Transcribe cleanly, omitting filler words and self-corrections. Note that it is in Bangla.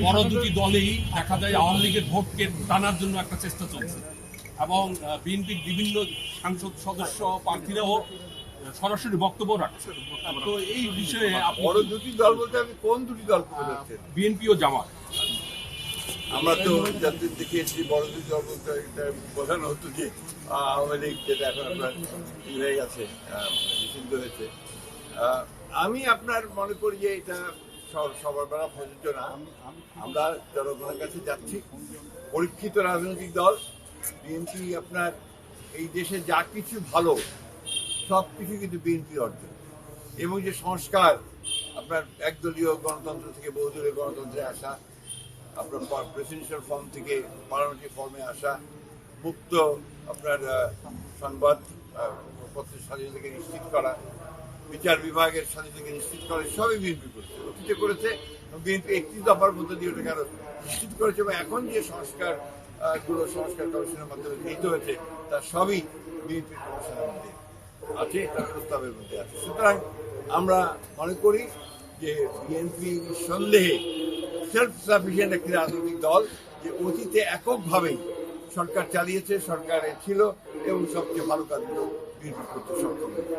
বড় দুটি দলেই দেখা যায় আওয়ামী লীগের ভোটকে টানার জন্য একটা চেষ্টা চলছে এবং বিএনপির বিভিন্ন সাংসদ সদস্য প্রার্থীরাও সরাসরি বক্তব্য রাখছে। তো এই বিষয়ে বড় দুটি দল বলতে আপনি কোন দুটি দল বলছেন? বিএনপি ও জামাত। আমরা তো যাদের দেখেছি বড় দুটি দল বলতে এটা বোঝানো হতো যে আওয়ামী লীগ, যেটা এখন আপনার হয়ে গেছে, নিষিদ্ধ হয়েছে। আমি আপনার মনে করি যে এটা সবার বেলা প্রযোজ্য না। আমরা জনগণের কাছে যাচ্ছি, পরীক্ষিত রাজনৈতিক দল বিএনপি। আপনার এই দেশে যা কিছু ভালো সব কিছু কিন্তু বিএনপি অর্জন, এবং যে সংস্কার আপনার একদলীয় গণতন্ত্র থেকে বহুদলীয় গণতন্ত্রে আসা, আপনার প্রেসিডেন্সিয়াল ফর্ম থেকে পার্লামেন্টারি ফর্মে আসা, মুক্ত আপনার সংবাদ পত্রের স্বাধীনতাকে নিশ্চিত করা, বিচার বিভাগের স্বাধীনতাকে নিশ্চিত করা, সবই বিএনপি করেছে, অতীতে করেছে। বিএনপি একটি দফার মধ্যে দিয়ে ওটাকে আরো নিশ্চিত করেছে, এবং এখন যে সংস্কার কমিশনের মাধ্যমে গৃহীত হয়েছে তার সবই বিএনপির কমিশনের মধ্যে আছে, তার প্রস্তাবের মধ্যে আছে। সুতরাং আমরা মনে করি যে বিএনপি নিঃসন্দেহে সেলফ সাফিসিয়েন্ট একটি রাজনৈতিক দল, যে অতীতে এককভাবেই সরকার চালিয়েছে, সরকারে ছিল এবং সবচেয়ে ভালো কাজগুলো বিএনপি করতে সক্ষম হয়েছে।